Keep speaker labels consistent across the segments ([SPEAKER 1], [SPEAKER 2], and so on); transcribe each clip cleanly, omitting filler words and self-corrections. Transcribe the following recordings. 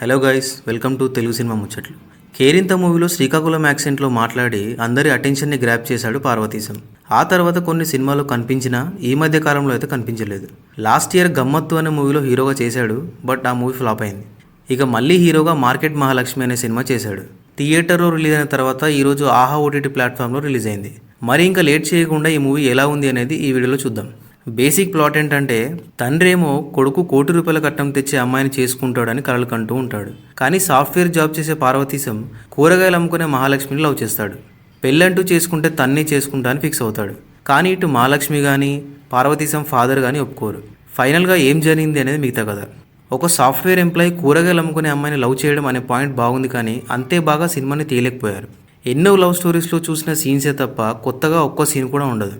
[SPEAKER 1] Hello guys, welcome to Telugu cinema ముచ్చట్లు. కేరింత మూవీలో శ్రీకాకుళం యాక్సెంట్లో మాట్లాడి అందరి అటెన్షన్ని గ్రాప్ చేశాడు పార్వతీశం. ఆ తర్వాత కొన్ని సినిమాలు కనిపించినా ఈ మధ్య కాలంలో అయితే కనిపించలేదు. లాస్ట్ ఇయర్ గమ్మత్తు అనే మూవీలో హీరోగా చేశాడు, బట్ ఆ మూవీ ఫ్లాప్ అయింది. ఇక మళ్ళీ హీరోగా మార్కెట్ మహాలక్ష్మి అనే సినిమా చేశాడు. థియేటర్లో రిలీజ్ అయిన తర్వాత ఈరోజు ఆహా ఓటీటీ ప్లాట్ఫామ్లో రిలీజ్ అయింది. మరి ఇంకా లేట్ చేయకుండా ఈ మూవీ ఎలా ఉంది అనేది ఈ వీడియోలో చూద్దాం. బేసిక్ ప్లాట్ ఏంటంటే, తండ్రేమో కొడుకు ₹1,00,00,000 కట్నం తెచ్చే అమ్మాయిని చేసుకుంటాడని కలలు కంటూ ఉంటాడు. కానీ సాఫ్ట్వేర్ జాబ్ చేసే పార్వతీశం కూరగాయలు అమ్ముకునే మహాలక్ష్మిని లవ్ చేస్తాడు. పెళ్ళంటూ చేసుకుంటే తన్నే చేసుకుంటా అని ఫిక్స్ అవుతాడు. కానీ ఇటు మహాలక్ష్మి కానీ పార్వతీశం ఫాదర్ కానీ ఒప్పుకోరు. ఫైనల్గా ఏం జరిగింది అనేది మిగతా కదా. ఒక సాఫ్ట్వేర్ ఎంప్లాయీ కూరగాయలు అమ్ముకునే అమ్మాయిని లవ్ చేయడం అనే పాయింట్ బాగుంది, కానీ అంతే బాగా సినిమాని తీయలేకపోయారు. ఎన్నో లవ్ స్టోరీస్లో చూసిన సీన్సే తప్ప కొత్తగా ఒక్క సీన్ కూడా ఉండదు.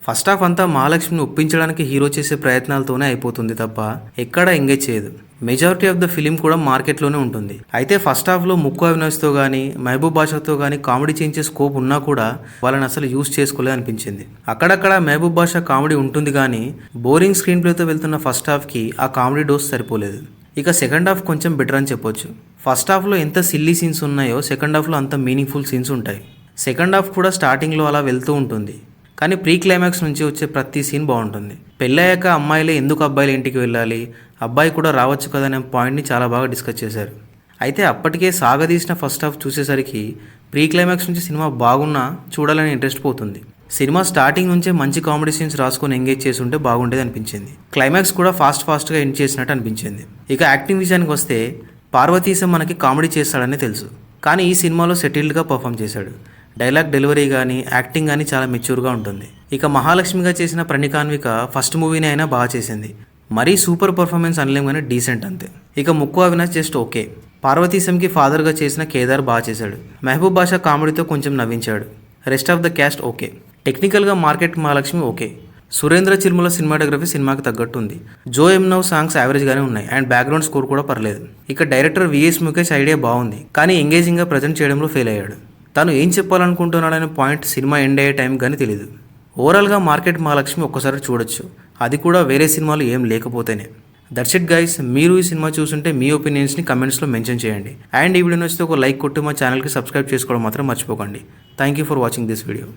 [SPEAKER 1] ఫస్ట్ హాఫ్ అంతా మహాలక్ష్మిని ఒప్పించడానికి హీరో చేసే ప్రయత్నాలతోనే అయిపోతుంది తప్ప ఎక్కడా ఎంగేజ్ చేయదు. మెజారిటీ ఆఫ్ ద ఫిలిం కూడా మార్కెట్లోనే ఉంటుంది. అయితే ఫస్ట్ హాఫ్లో ముక్కు అవినాష్తో కానీ మహబూబ్ బాషాతో కానీ కామెడీ చేయించే స్కోప్ ఉన్నా కూడా వాళ్ళని అసలు యూజ్ చేసుకోలేదు అనిపించింది. అక్కడక్కడ మహబూబ్ బాషా కామెడీ ఉంటుంది, కానీ బోరింగ్ స్క్రీన్ ప్లేతో వెళ్తున్న ఫస్ట్ హాఫ్కి ఆ కామెడీ డోస్ సరిపోలేదు. ఇక సెకండ్ హాఫ్ కొంచెం బెటర్ అని చెప్పొచ్చు. ఫస్ట్ హాఫ్లో ఎంత సిల్లీ సీన్స్ ఉన్నాయో సెకండ్ హాఫ్లో అంత మీనింగ్ఫుల్ సీన్స్ ఉంటాయి. సెకండ్ హాఫ్ కూడా స్టార్టింగ్లో అలా వెళ్తూ ఉంటుంది, కానీ ప్రీ క్లైమాక్స్ నుంచి వచ్చే ప్రతి సీన్ బాగుంటుంది. పెళ్ళయ్యాక అమ్మాయిలే ఎందుకు అబ్బాయిల ఇంటికి వెళ్ళాలి, అబ్బాయి కూడా రావచ్చు కదా అనే పాయింట్ని చాలా బాగా డిస్కస్ చేశారు. అయితే అప్పటికే సాగదీసిన ఫస్ట్ హాఫ్ చూసేసరికి ప్రీ క్లైమాక్స్ నుంచి సినిమా బాగున్నా చూడాలని ఇంట్రెస్ట్ పోతుంది. సినిమా స్టార్టింగ్ నుంచే మంచి కామెడీ సీన్స్ రాసుకొని ఎంగేజ్ చేసి ఉంటే బాగుండేది అనిపించింది. క్లైమాక్స్ కూడా ఫాస్ట్గా ఎండ్ చేసినట్టు అనిపించింది. ఇక యాక్టింగ్ విషయానికి వస్తే, పార్వతీశం మనకి కామెడీ చేస్తాడని తెలుసు, కానీ ఈ సినిమాలో సెటిల్డ్గా పర్ఫామ్ చేశాడు. డైలాగ్ డెలివరీ కానీ యాక్టింగ్ కానీ చాలా మెచ్యూర్గా ఉంటుంది. ఇక మహాలక్ష్మిగా చేసిన ప్రణికాన్విక ఫస్ట్ మూవీని అయినా బాగా చేసింది. మరీ సూపర్ పర్ఫార్మెన్స్ అనలేం కానీ డీసెంట్ అంతే. ఇక ముక్కు అవినాష్ జస్ట్ ఓకే. పార్వతీశంకి ఫాదర్గా చేసిన కేదార్ బాగా చేశాడు. మహబూబ్ బాషా కామెడీతో కొంచెం నవ్వించాడు. Rest of the cast okay. టెక్నికల్గా Market Mahalakshmi okay. Surendra Chirmala cinematography సినిమాకి తగ్గట్టు ఉంది. జో ఎమ్నవ్ సాంగ్స్ యావరేజ్గానే ఉన్నాయి అండ్ బ్యాక్గ్రౌండ్ స్కోర్ కూడా పర్లేదు. ఇక డైరెక్టర్ విఎస్ ముఖేష్ ఐడియా బాగుంది, కానీ ఎంగేజింగ్గా ప్రజెంట్ చేయడంలో ఫెయిల్ అయ్యాడు. తను ఏం చెప్పాలనుకుంటున్నాడనే పాయింట్ సినిమా ఎండ్ అయ్యే టైం కానీ తెలియదు. ఓవరాల్గా మార్కెట్ మహాలక్ష్మి ఒక్కసారి చూడొచ్చు, అది కూడా వేరే సినిమాలు ఏం లేకపోతేనే. That's it guys. మీరు ఈ సినిమా చూస్తుంటే మీ ఒపీనియన్స్ని కమెంట్స్లో మెన్షన్ చేయండి. అండ్ ఈ వీడియో నచ్చితే ఒక లైక్ కొట్టి మా ఛానల్కి సబ్స్క్రైబ్ చేసుకోవడం మాత్రం మర్చిపోకండి. Thank you for watching this video.